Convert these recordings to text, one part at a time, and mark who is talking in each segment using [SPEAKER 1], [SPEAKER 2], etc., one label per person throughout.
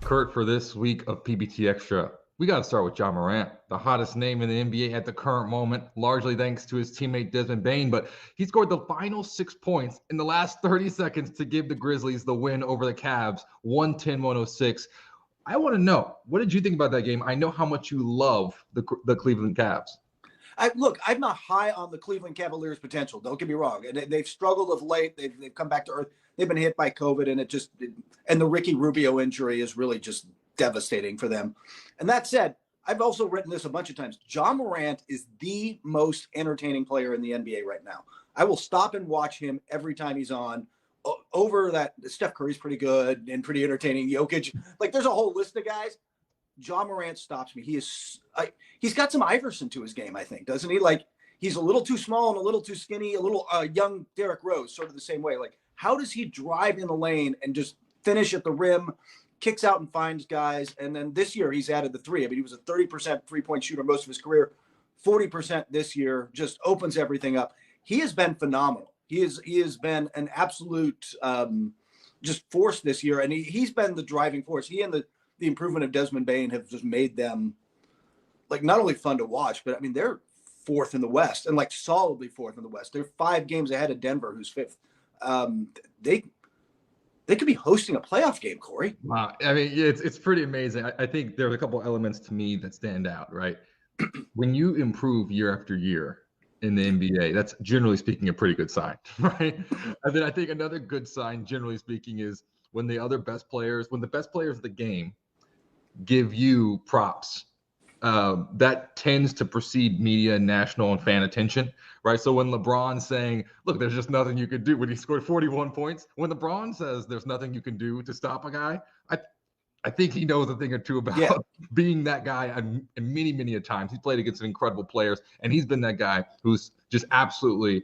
[SPEAKER 1] Kurt, for this week of PBT Extra, we got to start with John Morant, the hottest name in the NBA at the current moment, largely thanks to his teammate Desmond Bane. But he scored the final 6 points in the last 30 seconds to give the Grizzlies the win over the Cavs, 110-106. I want to know, what did you think about that game? I know how much you love the Cleveland Cavs.
[SPEAKER 2] I'm not high on the Cleveland Cavaliers' potential. Don't get me wrong. And they've struggled of late. They've come back to earth. They've been hit by COVID, and the Ricky Rubio injury is really just devastating for them. And that said, I've also written this a bunch of times. John Morant is the most entertaining player in the NBA right now. I will stop and watch him every time he's on. Over that, Steph Curry's pretty good and pretty entertaining. Jokic, there's a whole list of guys. John Morant stops me. He's got some Iverson to his game, I think, doesn't he? He's a little too small and a little too skinny, a little young Derrick Rose, sort of the same way. How does he drive in the lane and just finish at the rim, kicks out and finds guys? And then this year he's added the three. I mean, he was a 30% three-point shooter most of his career, 40% this year, just opens everything up. He has been phenomenal. He has been an absolute just force this year, and he's been the driving force. He and the improvement of Desmond Bane have just made them not only fun to watch, but I mean, they're fourth in the West and solidly fourth in the West. They're 5 games ahead of Denver, who's fifth. They could be hosting a playoff game, Corey.
[SPEAKER 1] Wow. I mean, it's pretty amazing. I think there are a couple elements to me that stand out, right? When you improve year after year in the NBA, that's generally speaking a pretty good sign, right? And then I think another good sign, generally speaking, is when the best players of the game give you props, that tends to precede media, national, and fan attention, right? So when LeBron's saying, look, there's just nothing you can do, when he scored 41 points, when LeBron says there's nothing you can do to stop a guy, I think he knows a thing or two about being that guy. And many, many a times he's played against incredible players, and he's been that guy who's just absolutely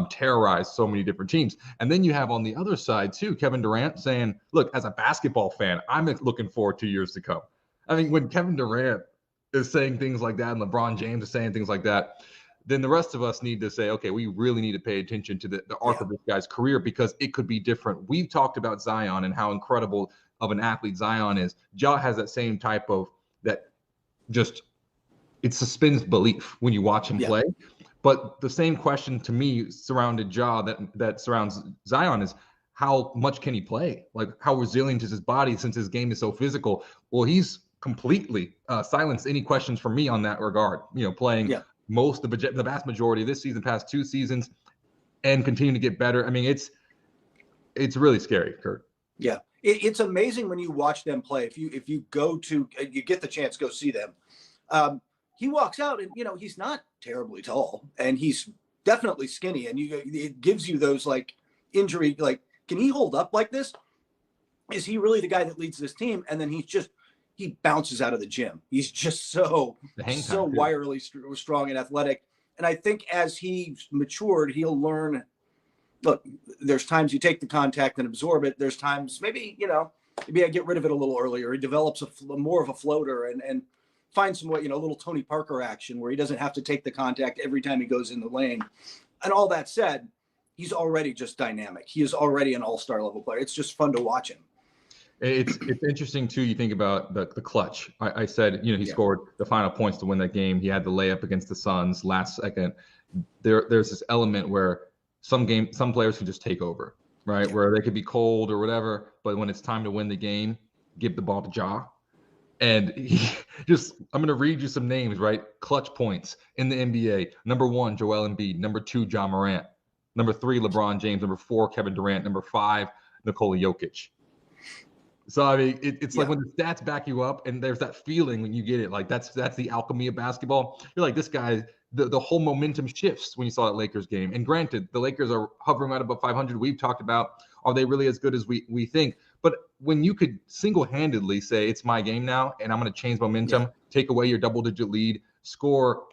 [SPEAKER 1] terrorized so many different teams. And then you have on the other side too, Kevin Durant saying, look, as a basketball fan, I'm looking forward to years to come. I mean, when Kevin Durant is saying things like that and LeBron James is saying things like that, then the rest of us need to say, okay, we really need to pay attention to the arc of this guy's career, because it could be different. We've talked about Zion and how incredible of an athlete Zion is. Ja has that same type of that, just it suspends belief when you watch him play. But the same question to me surrounded Ja that surrounds Zion is, how much can he play? How resilient is his body since his game is so physical? Well, he's completely silenced any questions from me on that regard. Playing most of the vast majority of this season, past 2 seasons, and continuing to get better. I mean, it's really scary, Kurt.
[SPEAKER 2] Yeah, it's amazing when you watch them play. If you get the chance, go see them. He walks out and he's not terribly tall, and he's definitely skinny, and it gives you those injury, can he hold up like this? Is he really the guy that leads this team? And then he bounces out of the gym. He's just so wirily strong and athletic. And I think as he's matured, he'll learn, look, there's times you take the contact and absorb it. There's times maybe I get rid of it a little earlier. He develops more of a floater and finds some little Tony Parker action where he doesn't have to take the contact every time he goes in the lane. And all that said, he's already just dynamic. He is already an all-star level player. It's just fun to watch him.
[SPEAKER 1] It's interesting too. You think about the clutch. I said, he scored the final points to win that game. He had the layup against the Suns last second. There's this element where some players can just take over, right? Where they could be cold or whatever, but when it's time to win the game, give the ball to Ja. And I'm going to read you some names, right? Clutch points in the NBA. Number 1, Joel Embiid. Number 2, John Morant. Number 3, LeBron James. Number 4, Kevin Durant. Number 5, Nikola Jokic. So, I mean, it's when the stats back you up, and there's that feeling when you get it. That's the alchemy of basketball. You're like, this guy, the whole momentum shifts when you saw that Lakers game. And granted, the Lakers are hovering right above 500. We've talked about, are they really as good as we think? But when you could single-handedly say, it's my game now, and I'm going to change momentum, take away your double-digit lead, score,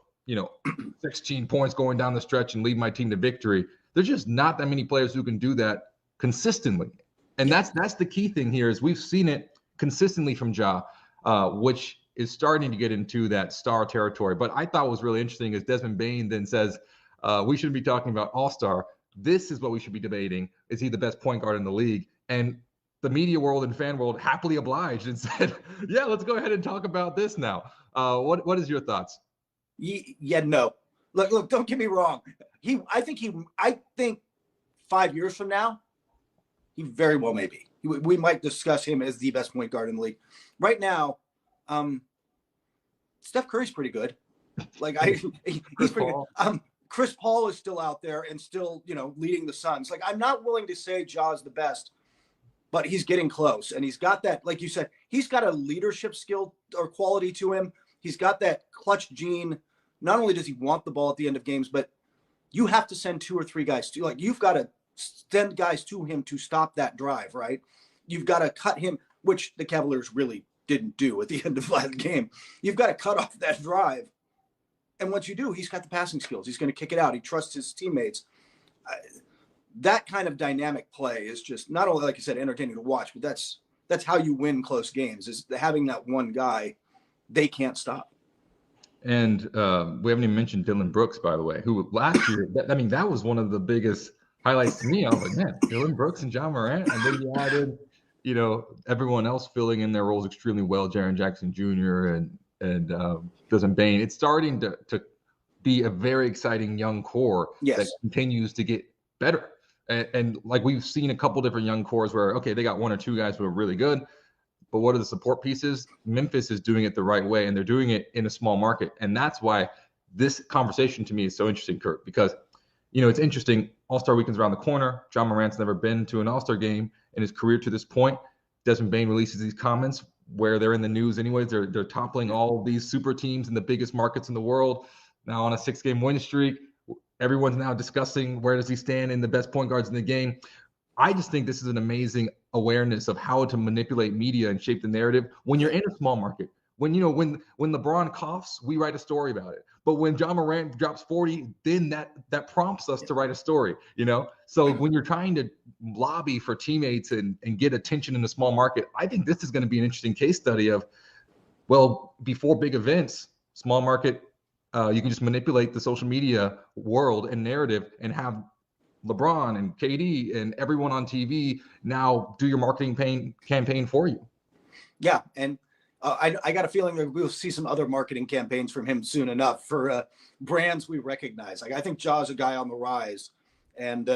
[SPEAKER 1] 16 points going down the stretch and lead my team to victory, there's just not that many players who can do that consistently. And that's the key thing here, is we've seen it consistently from Ja, which is starting to get into that star territory. But I thought what was really interesting is Desmond Bane then says, we shouldn't be talking about AllStar. This is what we should be debating. Is he the best point guard in the league? And the media world and fan world happily obliged and said, yeah, let's go ahead and talk about this now. What is your thoughts?
[SPEAKER 2] Yeah, no. Look, don't get me wrong. I think 5 years from now, he very well may be. We might discuss him as the best point guard in the league. Right now, Steph Curry's pretty good. Like he's pretty good. Chris Paul is still out there and still, leading the Suns. Like, I'm not willing to say Ja's the best, but he's getting close. And he's got that, like you said, he's got a leadership skill or quality to him. He's got that clutch gene. Not only does he want the ball at the end of games, but you have to send 2 or 3 guys to, like, you've got to send guys to him to stop that drive, right? You've got to cut him, which the Cavaliers really didn't do at the end of last game. You've got to cut off that drive. And once you do, he's got the passing skills. He's going to kick it out. He trusts his teammates. That kind of dynamic play is just not only, like you said, entertaining to watch, but that's how you win close games, is having that one guy they can't stop.
[SPEAKER 1] And we haven't even mentioned Dillon Brooks, by the way, who last year, that was one of the biggest highlights to me. I was like, man, Dillon Brooks and Ja Morant. And then you added, everyone else filling in their roles extremely well, Jaren Jackson Jr. and Desmond Bane. It's starting to be a very exciting young core that continues to get better. And like we've seen a couple different young cores where, okay, they got 1 or 2 guys who are really good, but what are the support pieces? Memphis is doing it the right way, and they're doing it in a small market. And that's why this conversation to me is so interesting, Kurt, because, it's interesting. All-Star Weekend's around the corner. Ja Morant's never been to an All-Star game in his career to this point. Desmond Bane releases these comments where they're in the news anyways. They're toppling all of these super teams in the biggest markets in the world. Now on a 6-game win streak, everyone's now discussing where does he stand in the best point guards in the game. I just think this is an amazing awareness of how to manipulate media and shape the narrative when you're in a small market. When LeBron coughs, we write a story about it. But when Ja Morant drops 40, then that prompts us to write a story, So when you're trying to lobby for teammates and get attention in a small market, I think this is going to be an interesting case study of, well, before big events, small market, you can just manipulate the social media world and narrative and have LeBron and KD and everyone on TV now do your marketing campaign for you.
[SPEAKER 2] Yeah, and I got a feeling that we'll see some other marketing campaigns from him soon enough for brands we recognize. Like, I think Ja's a guy on the rise, and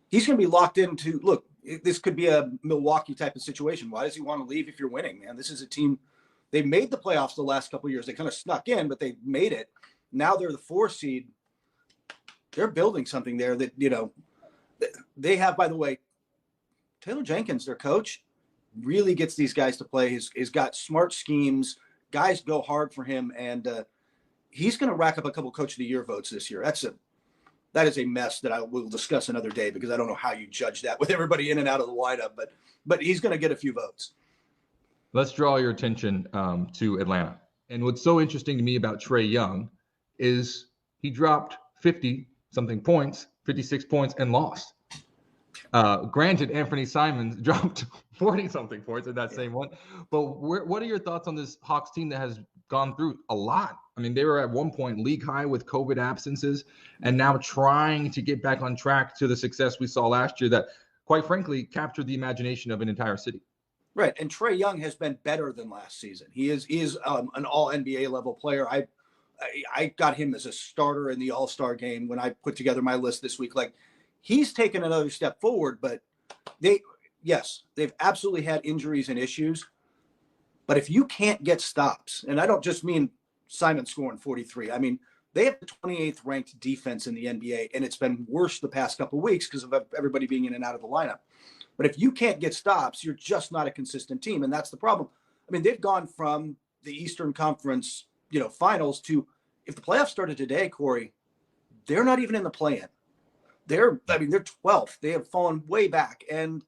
[SPEAKER 2] he's going to be locked into. Look, this could be a Milwaukee type of situation. Why does he want to leave if you're winning, man? This is a team. They made the playoffs the last couple of years. They kind of snuck in, but they made it. Now they're the 4 seed. They're building something there that, they have, by the way, Taylor Jenkins, their coach, really gets these guys to play. He's got smart schemes. Guys go hard for him, and he's going to rack up a couple Coach of the Year votes this year. That is a mess that I will discuss another day, because I don't know how you judge that with everybody in and out of the lineup, but he's going to get a few votes.
[SPEAKER 1] Let's draw your attention to Atlanta. And what's so interesting to me about Trae Young is he dropped 50-something points, 56 points, and lost. Granted, Anthony Simons dropped 40-something points in that same one. But what are your thoughts on this Hawks team that has gone through a lot? I mean, they were at one point league high with COVID absences, and now trying to get back on track to the success we saw last year that, quite frankly, captured the imagination of an entire city.
[SPEAKER 2] Right, and Trae Young has been better than last season. He is an all-NBA level player. I got him as a starter in the All-Star game when I put together my list this week. Like, he's taken another step forward, but they've absolutely had injuries and issues. But if you can't get stops, and I don't just mean Simon scoring 43. I mean, they have the 28th ranked defense in the NBA, and it's been worse the past couple of weeks because of everybody being in and out of the lineup. But if you can't get stops, you're just not a consistent team, and that's the problem. I mean, they've gone from the Eastern Conference, finals to, if the playoffs started today, Corey, they're not even in the play-in. They're 12th. They have fallen way back, and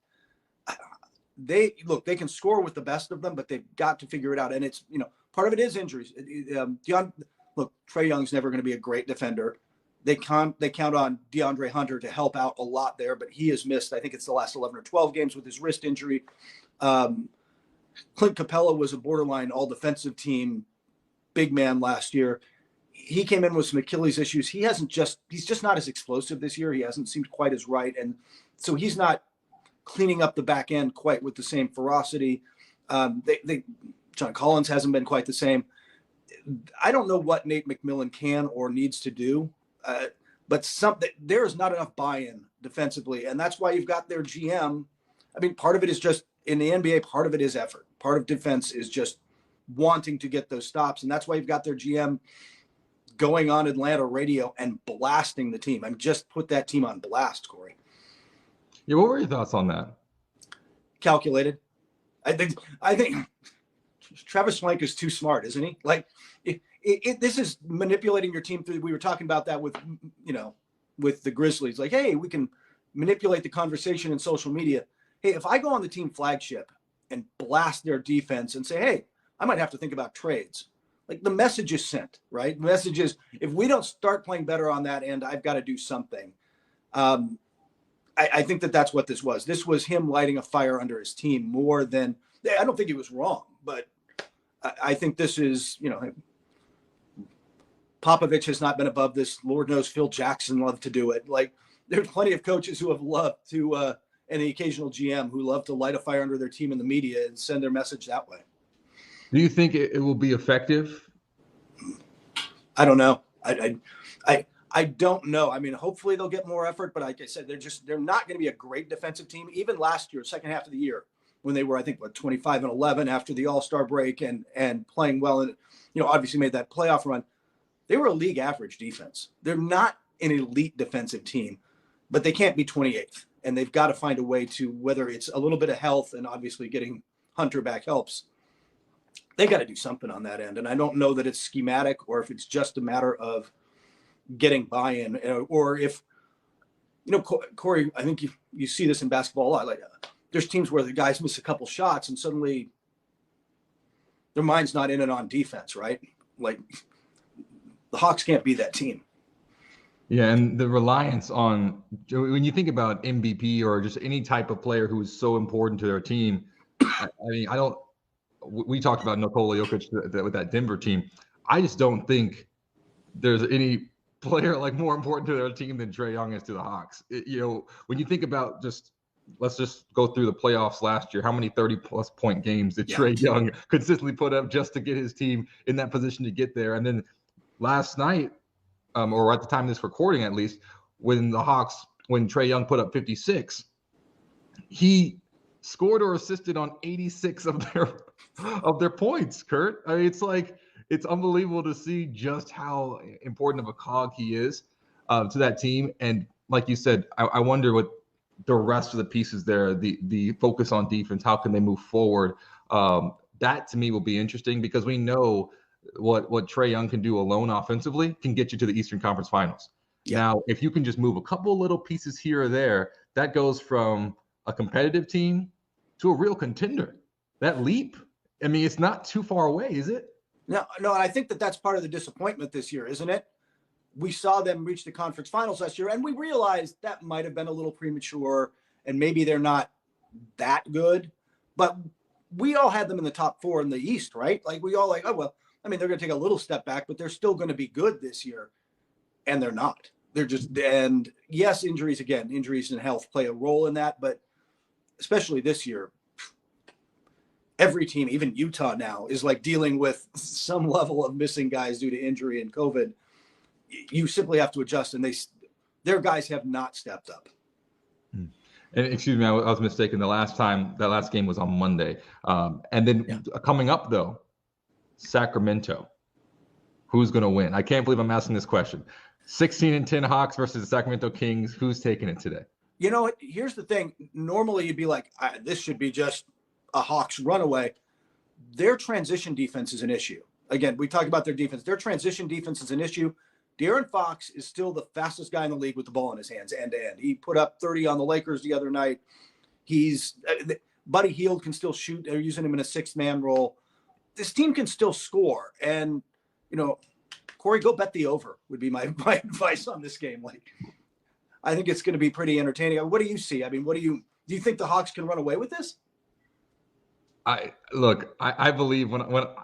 [SPEAKER 2] they can score with the best of them, but they've got to figure it out. And it's, part of it is injuries. Trae Young's never going to be a great defender. They count on DeAndre Hunter to help out a lot there, but he has missed, I think it's the last 11 or 12 games with his wrist injury. Clint Capella was a borderline all-defensive team big man last year. He came in with some Achilles issues. He's just not as explosive this year. He hasn't seemed quite as right. And so he's not cleaning up the back end quite with the same ferocity. John Collins hasn't been quite the same. I don't know what Nate McMillan can or needs to do, but there is not enough buy-in defensively, and that's why you've got their GM. I mean, part of it is just in the NBA. Part of it is effort. Part of defense is just wanting to get those stops, and that's why you've got their GM going on Atlanta radio and blasting the team. I mean, just put that team on blast, Corey.
[SPEAKER 1] Yeah, what were your thoughts on that?
[SPEAKER 2] Calculated. I think Travis Schlenk is too smart, isn't he? Like, this is manipulating your team through. We were talking about that with the Grizzlies. Like, hey, we can manipulate the conversation in social media. Hey, if I go on the team flagship and blast their defense and say, hey, I might have to think about trades. Like, the message is sent, right? The message is, if we don't start playing better on that end, I've got to do something. I think that's what this was. This was him lighting a fire under his team more than – I don't think he was wrong, but I think this is, Popovich has not been above this. Lord knows Phil Jackson loved to do it. Like, there's plenty of coaches who have loved to and the occasional GM who love to light a fire under their team in the media and send their message that way.
[SPEAKER 1] Do you think it will be effective?
[SPEAKER 2] I don't know. I don't know. I mean, hopefully they'll get more effort, but like I said, they're not going to be a great defensive team. Even last year, second half of the year, when they were, I think, 25-11 after the AllStar break and playing well, and obviously made that playoff run. They were a league average defense. They're not an elite defensive team, but they can't be 28th, and they've got to find a way to, whether it's a little bit of health and obviously getting Hunter back helps. They got to do something on that end, and I don't know that it's schematic or if it's just a matter of getting buy-in, or if Corey, I think you see this in basketball a lot. Like, there's teams where the guys miss a couple shots and suddenly their mind's not in it on defense, right? Like, the Hawks can't be that team.
[SPEAKER 1] Yeah, and the reliance on, when you think about MVP or just any type of player who is so important to their team, I mean, we talked about Nikola Jokic with that Denver team. I just don't think there's any player like more important to their team than Trae Young is to the Hawks. When you think about let's just go through the playoffs last year. How many 30-plus point games did Trae Young consistently put up just to get his team in that position to get there? And then last night, or at the time of this recording at least, when Trae Young put up 56, he scored or assisted on 86 of their points, Kurt. I mean, it's unbelievable to see just how important of a cog he is to that team. And like you said, I wonder what the rest of the pieces there, the focus on defense, how can they move forward? That to me will be interesting, because we know what Trae Young can do alone offensively can get you to the Eastern Conference Finals. Yeah. Now, if you can just move a couple little pieces here or there, that goes from a competitive team to a real contender. That leap, I mean, it's not too far away, is it?
[SPEAKER 2] No, and I think that's part of the disappointment this year, isn't it? We saw them reach the conference finals last year, and we realized that might have been a little premature, and maybe they're not that good. But we all had them in the top 4 in the East, right? Like, we all oh, well, I mean, they're going to take a little step back, but they're still going to be good this year, and they're not. They're just – and, yes, injuries and health play a role in that, but especially this year, every team, even Utah now, is like dealing with some level of missing guys due to injury and COVID. You simply have to adjust, and their guys have not stepped up.
[SPEAKER 1] And excuse me, I was mistaken. That last game was on Monday. And then coming up, though, Sacramento. Who's going to win? I can't believe I'm asking this question. 16-10 Hawks versus the Sacramento Kings. Who's taking it today?
[SPEAKER 2] Here's the thing. Normally, you'd be like, this should be just a Hawks runaway. Their transition defense is an issue. Again, we talked about their defense. Their transition defense is an issue. De'Aaron Fox is still the fastest guy in the league with the ball in his hands end to end. He put up 30 on the Lakers the other night. Buddy Hield can still shoot. They're using him in a 6-man role. This team can still score. And, Corey, go bet the over would be my advice on this game. Like, I think it's going to be pretty entertaining. What do you see? I mean, do you think the Hawks can run away with this?
[SPEAKER 1] I believe when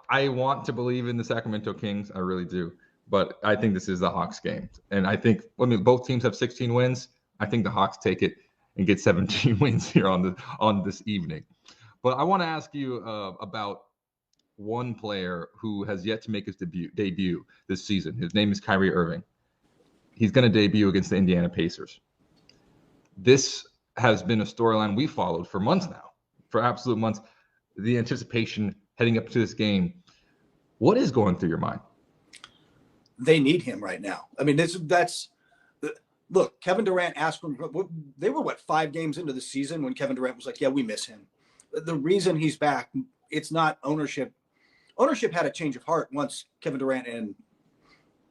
[SPEAKER 1] I want to believe in the Sacramento Kings, I really do. But I think this is the Hawks game. And I think both teams have 16 wins. I think the Hawks take it. and get 17 wins here on this evening. But I want to ask you about one player who has yet to make his debut this season. His name is Kyrie Irving. He's going to debut against the Indiana Pacers. This has been a storyline we followed for months now, for absolute months. The anticipation heading up to this game. What is going through your mind?
[SPEAKER 2] They need him right now. I mean, look, Kevin Durant asked him, they were 5 games into the season when Kevin Durant was like, yeah, we miss him. The reason he's back, it's not ownership. Ownership had a change of heart once Kevin Durant and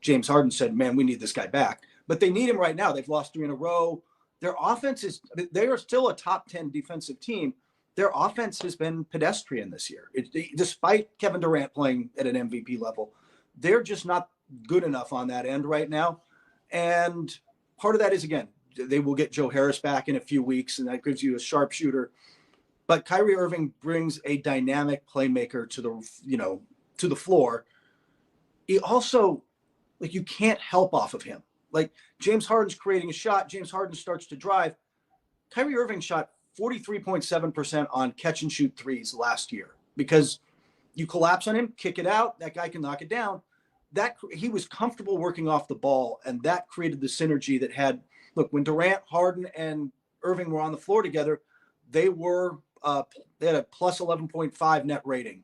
[SPEAKER 2] James Harden said, man, we need this guy back. But they need him right now. They've lost 3 in a row. Their offense they are still a top 10 defensive team. Their offense has been pedestrian this year. Despite Kevin Durant playing at an MVP level, they're just not good enough on that end right now. And part of that is, again, they will get Joe Harris back in a few weeks, and that gives you a sharpshooter. But Kyrie Irving brings a dynamic playmaker to the floor. He also, you can't help off of him. James Harden's creating a shot. James Harden starts to drive. Kyrie Irving shot 43.7% on catch and shoot threes last year because you collapse on him, kick it out, that guy can knock it down. He was comfortable working off the ball, and that created the synergy that had. Look, when Durant, Harden, and Irving were on the floor together, they had a plus 11.5 net rating.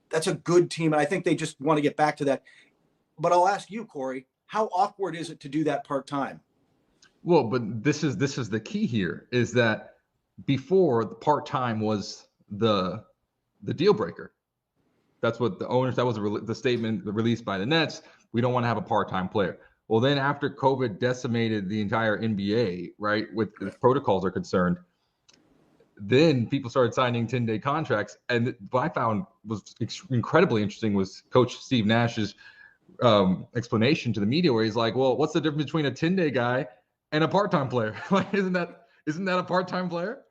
[SPEAKER 2] That's a good team, and I think they just want to get back to that. But I'll ask you, Corey, how awkward is it to do that part-time?
[SPEAKER 1] Well, but this is the key here, is that before, the part-time was the deal breaker. That's what that was the statement released by the Nets. We don't want to have a part-time player. Well, then after COVID decimated the entire NBA, right, with the protocols are concerned, then people started signing 10-day contracts. And what I found was incredibly interesting was Coach Steve Nash's explanation to the media, where he's like, well, what's the difference between a 10-day guy and a part-time player? Isn't that a part-time player?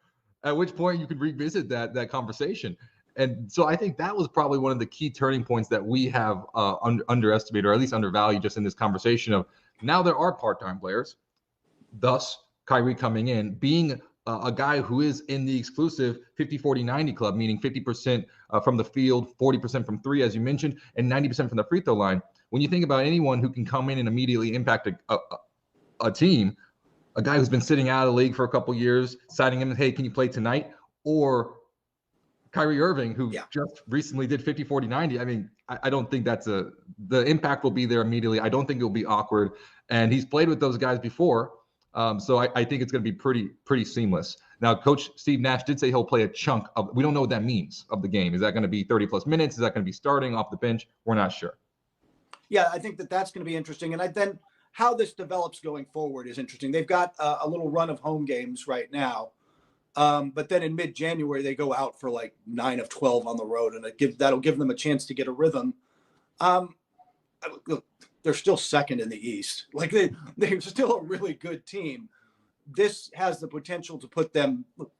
[SPEAKER 1] At which point you could revisit that conversation. And so I think that was probably one of the key turning points that we have underestimated, or at least undervalued, just in this conversation of now there are part-time players, thus Kyrie coming in, being a guy who is in the exclusive 50-40-90 club, meaning 50% from the field, 40% from 3, as you mentioned, and 90% from the free throw line. When you think about anyone who can come in and immediately impact a team, a guy who's been sitting out of the league for a couple years, signing him, hey, can you play tonight? Or Kyrie Irving, who just recently did 50-40-90. I mean, I don't think the impact will be there immediately. I don't think it'll be awkward. And he's played with those guys before. So I think it's going to be pretty seamless. Now, Coach Steve Nash did say he'll play a chunk of, we don't know what that means, of the game. Is that going to be 30-plus minutes? Is that going to be starting off the bench? We're not sure.
[SPEAKER 2] Yeah, I think that's going to be interesting. And then how this develops going forward is interesting. They've got a little run of home games right now. But then in mid-January, they go out for 9 of 12 on the road, and that'll give them a chance to get a rhythm. Look, they're still second in the East. They're still a really good team. This has the potential to put them. Look,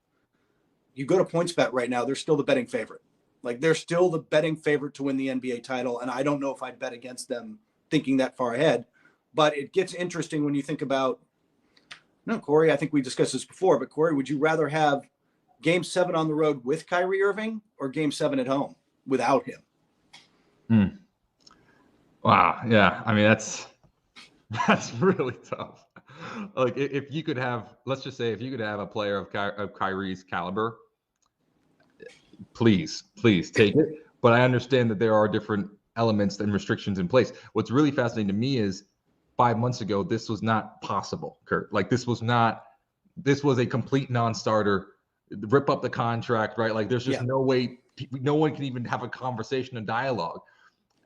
[SPEAKER 2] you go to PointsBet right now, they're still the betting favorite. They're still the betting favorite to win the NBA title, and I don't know if I'd bet against them thinking that far ahead. But it gets interesting when you think about. No, Corey, I think we discussed this before, but Corey, would you rather have Game 7 on the road with Kyrie Irving or Game 7 at home without him?
[SPEAKER 1] Wow. Yeah. I mean, that's really tough. If you could have, let's just say, if you could have a player of Kyrie's caliber, please take it. But I understand that there are different elements and restrictions in place. What's really fascinating to me is 5 months ago, this was not possible, Kurt. This was a complete non-starter. Rip up the contract, right? There's just no way, no one can even have a conversation, a dialogue.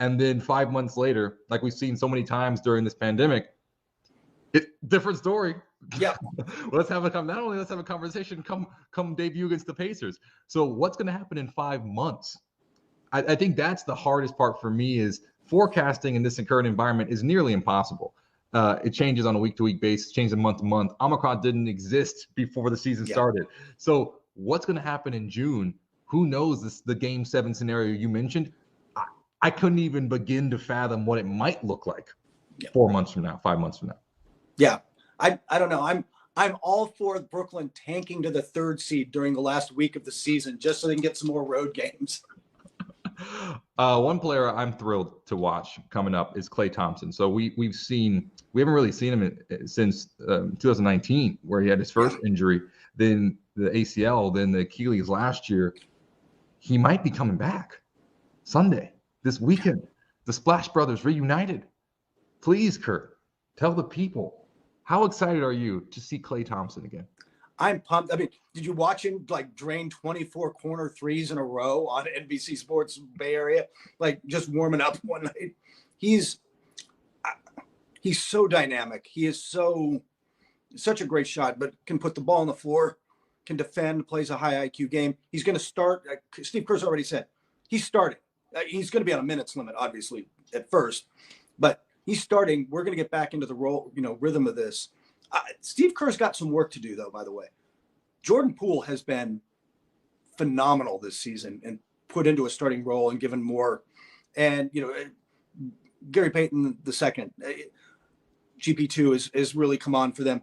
[SPEAKER 1] And then 5 months later, like we've seen so many times during this pandemic, different story.
[SPEAKER 2] Yeah.
[SPEAKER 1] Let's have a conversation, come debut against the Pacers. So what's going to happen in 5 months? I think that's the hardest part for me, is forecasting in this current environment is nearly impossible. It changes on a week-to-week basis, changes month-to-month. Omicron didn't exist before the season started. So what's going to happen in June? Who knows the Game 7 scenario you mentioned? I couldn't even begin to fathom what it might look like 4 months from now, 5 months from now.
[SPEAKER 2] Yeah, I don't know. I'm all for Brooklyn tanking to the 3rd seed during the last week of the season just so they can get some more road games.
[SPEAKER 1] One player I'm thrilled to watch coming up is Klay Thompson. So we haven't really seen him since 2019, where he had his first injury, then the ACL, then the Achilles last year. He might be coming back Sunday, this weekend. The Splash Brothers reunited. Please, Kurt, tell the people, how excited are you to see Klay Thompson again?
[SPEAKER 2] I'm pumped. I mean, did you watch him drain 24 corner threes in a row on NBC Sports Bay Area? Just warming up one night. He's so dynamic. He is such a great shot, but can put the ball on the floor, can defend, plays a high IQ game. He's going to start. Steve Kerr's already said he's starting. He's going to be on a minutes limit, obviously, at first, but he's starting. We're going to get back into the rhythm of this. Steve Kerr's got some work to do, though, by the way. Jordan Poole has been phenomenal this season and put into a starting role and given more. And, Gary Payton II, GP2 has really come on for them.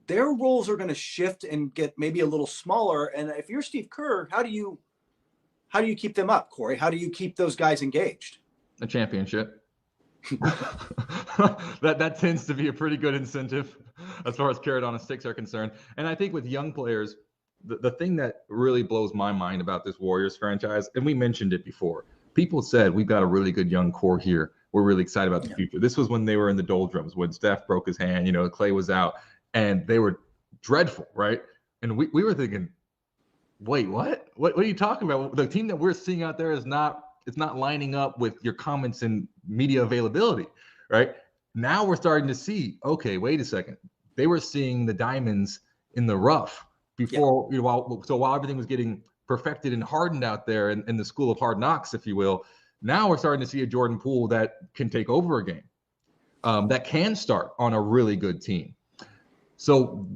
[SPEAKER 2] Their roles are going to shift and get maybe a little smaller. And if you're Steve Kerr, how do you keep them up, Corey? How do you keep those guys engaged?
[SPEAKER 1] A championship. that tends to be a pretty good incentive as far as carrot on a sticks are concerned. And I think with young players, the thing that really blows my mind about this Warriors franchise, and we mentioned it before, people said we've got a really good young core here. We're really excited about the future. This was when they were in the doldrums, when Steph broke his hand, Klay was out, and they were dreadful, right? And we were thinking, wait, what? What are you talking about? The team that we're seeing out there it's not lining up with your comments and media availability, right? Now we're starting to see, okay, wait a second. They were seeing the diamonds in the rough before, while everything was getting perfected and hardened out there in the school of hard knocks, if you will. Now we're starting to see a Jordan Poole that can take over a game, that can start on a really good team. So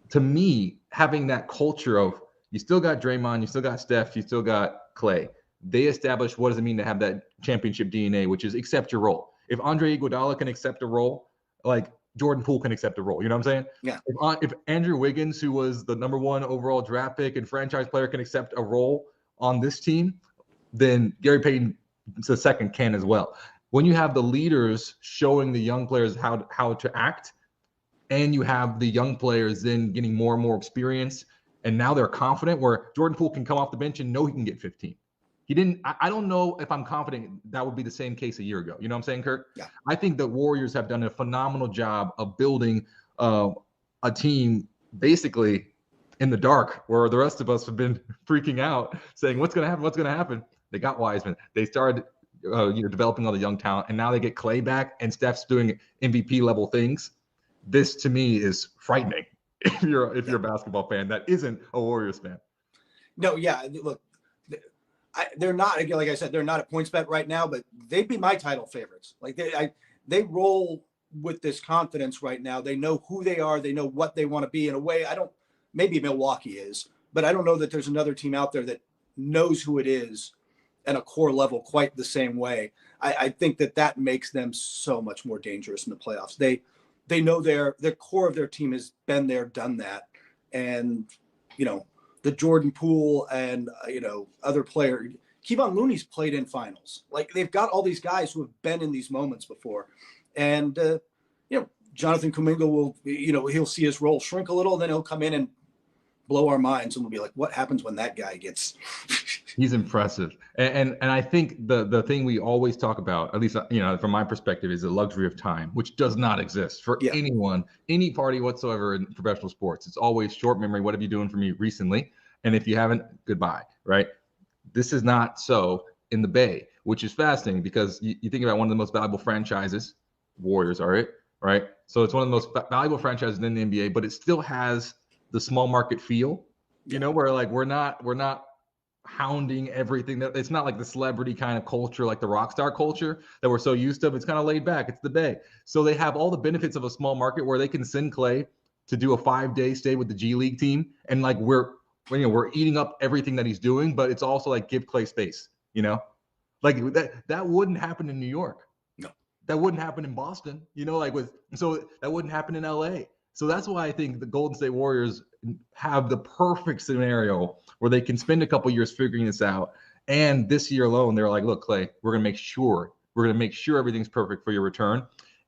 [SPEAKER 1] to me, having that culture of you still got Draymond, you still got Steph, you still got Klay. They established what does it mean to have that championship DNA, which is accept your role. If Andre Iguodala can accept a role, like Jordan Poole can accept a role. You know what I'm saying?
[SPEAKER 2] Yeah.
[SPEAKER 1] If Andrew Wiggins, who was the number 1 overall draft pick and franchise player, can accept a role on this team, then Gary Payton II can as well. When you have the leaders showing the young players how to act, and you have the young players then getting more and more experience, and now they're confident where Jordan Poole can come off the bench and know he can get 15. He didn't. I don't know if I'm confident that would be the same case a year ago. You know what I'm saying, Kurt?
[SPEAKER 2] Yeah.
[SPEAKER 1] I think the Warriors have done a phenomenal job of building a team basically in the dark, where the rest of us have been freaking out, saying, "What's going to happen? What's going to happen?" They got Wiseman. They started, developing all the young talent, and now they get Klay back, and Steph's doing MVP level things. This to me is frightening. If you're a basketball fan that isn't a Warriors fan.
[SPEAKER 2] No, yeah. Look. They're not, again, like I said, they're not at PointsBet right now, but they'd be my title favorites. They roll with this confidence right now. They know who they are. They know what they want to be. In a way, maybe Milwaukee is, but I don't know that there's another team out there that knows who it is at a core level quite the same way. I think that makes them so much more dangerous in the playoffs. They know their core of their team has been there, done that. And, the Jordan Poole and, other player, Kevon Looney's played in finals. They've got all these guys who have been in these moments before. And, Jonathan Kuminga will, he'll see his role shrink a little, and then he'll come in and blow our minds. And we'll be like, what happens when that guy gets?
[SPEAKER 1] He's impressive. And I think the thing we always talk about, at least, from my perspective, is the luxury of time, which does not exist for anyone, any party whatsoever in professional sports. It's always short memory. What have you doing for me recently? And if you haven't, goodbye, right? This is not so in the Bay, which is fascinating because you think about one of the most valuable franchises, Warriors are it, right? So it's one of the most valuable franchises in the NBA, but it still has the small market feel, where we're not hounding everything. That it's not like the celebrity kind of culture, like the rock star culture that we're so used to. It's kind of laid back. It's the Bay. So they have all the benefits of a small market where they can send Klay to do a 5-day stay with the G League team. And we're eating up everything that he's doing, but it's also give Klay space, that wouldn't happen in New York.
[SPEAKER 2] No,
[SPEAKER 1] that wouldn't happen in Boston, so that wouldn't happen in LA. So that's why I think the Golden State Warriors have the perfect scenario where they can spend a couple years figuring this out. And this year alone, they're like, look, Klay, we're going to make sure everything's perfect for your return.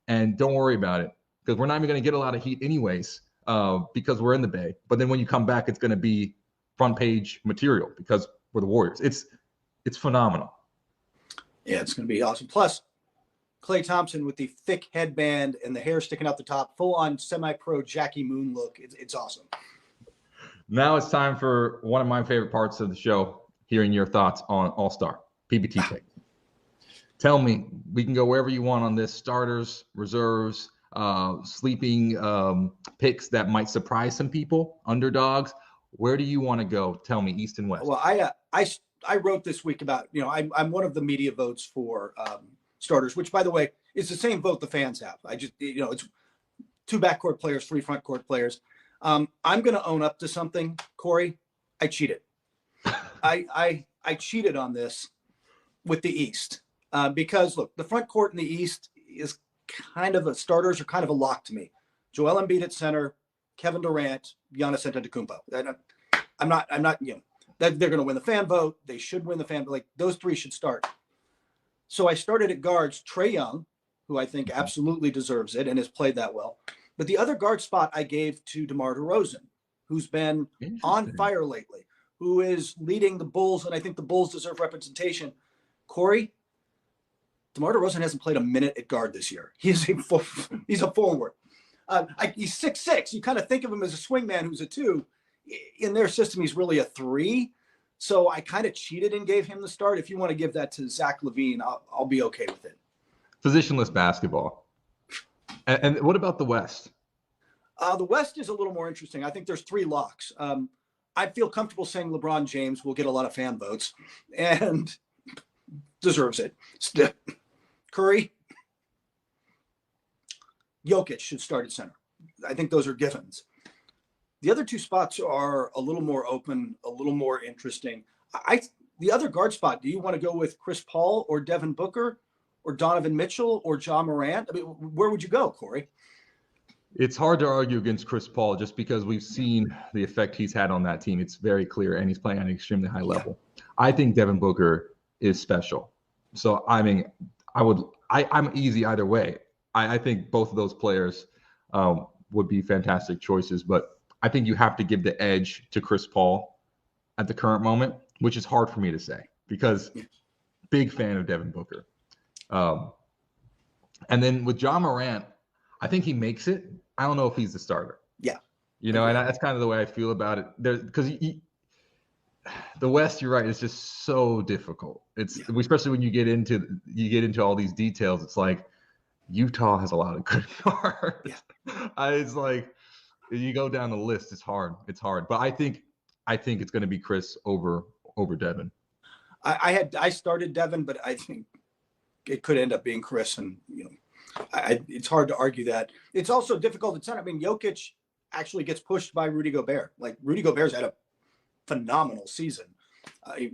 [SPEAKER 1] And don't worry about it, because we're not even going to get a lot of heat anyways, because we're in the Bay. But then when you come back, it's going to be front page material because we're the Warriors. It's phenomenal.
[SPEAKER 2] Yeah, it's going to be awesome. Plus, Klay Thompson with the thick headband and the hair sticking out the top, full-on semi-pro Jackie Moon look. It's awesome.
[SPEAKER 1] Now it's time for one of my favorite parts of the show, hearing your thoughts on AllStar, PBT pick. Tell me, we can go wherever you want on this, starters, reserves, sleeping picks that might surprise some people, underdogs. Where do you want to go? Tell me, East and West.
[SPEAKER 2] Well, I wrote this week about, I'm one of the media votes for starters, which, by the way, is the same vote the fans have. I just, it's 2 backcourt players, 3 front court players. I'm going to own up to something, Corey. I cheated. I cheated on this with the East because, look, the front court in the East is starters are kind of a lock to me. Joel Embiid at center, Kevin Durant, Giannis Antetokounmpo. I'm not, that they're going to win the fan vote. They should win the fan vote. Like, those 3 should start. So I started at guards, Trae Young, who I think absolutely deserves it and has played that well. But the other guard spot I gave to DeMar DeRozan, who's been on fire lately, who is leading the Bulls, and I think the Bulls deserve representation. Corey, DeMar DeRozan hasn't played a minute at guard this year. He's a forward. He's 6'6". You kind of think of him as a swingman who's a 2. In their system, he's really a 3. So I kind of cheated and gave him the start. If you want to give that to Zach LaVine, I'll be okay with it.
[SPEAKER 1] Positionless basketball. And what about the West?
[SPEAKER 2] The West is a little more interesting. I think there's 3 locks. I feel comfortable saying LeBron James will get a lot of fan votes and deserves it. Curry, Jokic should start at center. I think those are givens. The other 2 spots are a little more open, a little more interesting. The other guard spot, do you want to go with Chris Paul or Devin Booker or Donovan Mitchell or Ja Morant? I mean, where would you go, Corey?
[SPEAKER 1] It's hard to argue against Chris Paul just because we've seen the effect he's had on that team. It's very clear, and he's playing at an extremely high level. I think Devin Booker is special. So, I mean, I'm easy either way. I think both of those players would be fantastic choices, but I think you have to give the edge to Chris Paul at the current moment, which is hard for me to say because big fan of Devin Booker. And then with Ja Morant, I think he makes it. I don't know if he's the starter.
[SPEAKER 2] Yeah.
[SPEAKER 1] And that's kind of the way I feel about it. Because the West, you're right, it's just so difficult. Especially when you get into all these details. It's like Utah has a lot of good guards. Yeah. It's like you go down the list. It's hard. But I think it's going to be Chris over Devin.
[SPEAKER 2] I started Devin, but I think it could end up being Chris, and it's hard to argue that. It's also difficult at center. I mean, Jokic actually gets pushed by Rudy Gobert. Like, Rudy Gobert's had a phenomenal season. I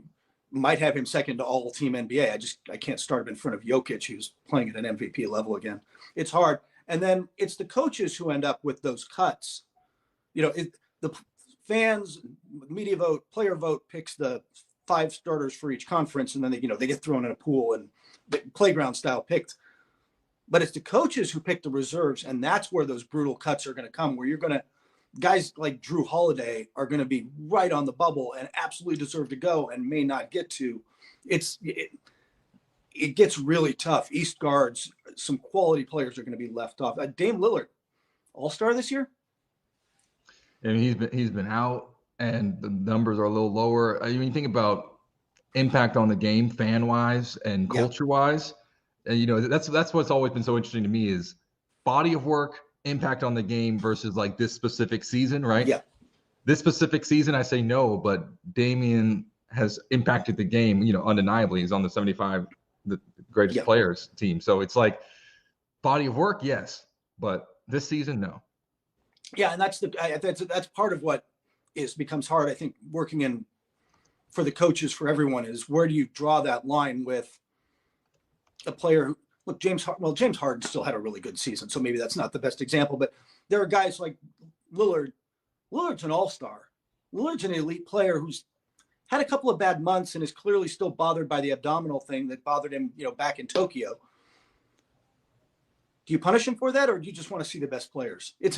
[SPEAKER 2] might have him second to all team NBA. I can't start him in front of Jokic, who's playing at an MVP level again. It's hard. And then it's the coaches who end up with those cuts. The fans, media vote, player vote picks the 5 starters for each conference, and then they get thrown in a pool and the playground style picked. But it's the coaches who pick the reserves, and that's where those brutal cuts are going to come, where guys like Drew Holiday are going to be right on the bubble and absolutely deserve to go and may not get to. It gets really tough. East guards, some quality players are going to be left off. Dame Lillard, All-Star this year?
[SPEAKER 1] And he's been out, and the numbers are a little lower. I mean, think about impact on the game, fan-wise and culture-wise. And that's what's always been so interesting to me is body of work, impact on the game versus like this specific season, right?
[SPEAKER 2] Yeah.
[SPEAKER 1] This specific season, I say no, but Damian has impacted the game. Undeniably, he's on the 75 the greatest players team. So it's like body of work, yes, but this season, no.
[SPEAKER 2] Yeah, and that's part of what becomes hard. I think working for the coaches, for everyone, is where do you draw that line with a player look, James Harden still had a really good season, so maybe that's not the best example, but there are guys like Lillard. Lillard's an all-star. Lillard's an elite player who's had a couple of bad months and is clearly still bothered by the abdominal thing that bothered him, back in Tokyo. Do you punish him for that, or do you just want to see the best players? It's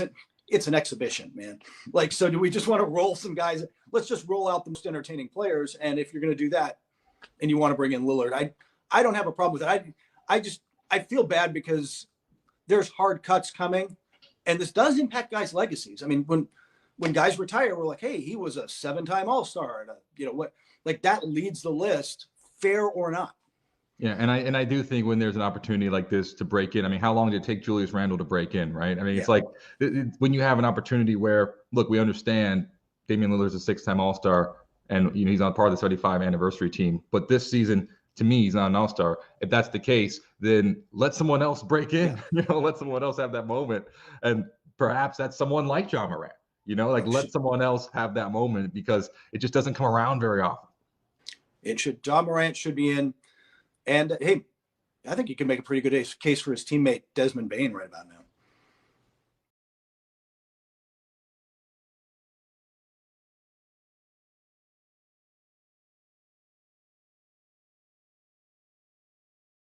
[SPEAKER 2] an exhibition, man. Like, so do we just want to roll some guys? Let's just roll out the most entertaining players. And if you're going to do that and you want to bring in Lillard, I don't have a problem with it. I feel bad because there's hard cuts coming, and this does impact guys' legacies. I mean, when guys retire, we're like, hey, he was a 7-time All-Star, and like that leads the list, fair or not.
[SPEAKER 1] Yeah, and I do think when there's an opportunity like this to break in, I mean, how long did it take Julius Randle to break in, right? I mean, it's like when you have an opportunity where, look, we understand Damian Lillard's a 6-time All-Star, and he's on part of the 75 anniversary team, but this season, to me, he's not an All-Star. If that's the case, then let someone else break in. Let someone else have that moment, and perhaps that's someone like John Morant. Let someone else have that moment, because it just doesn't come around very often.
[SPEAKER 2] John Morant should be in. And hey, I think you can make a pretty good case for his teammate Desmond Bane right about now.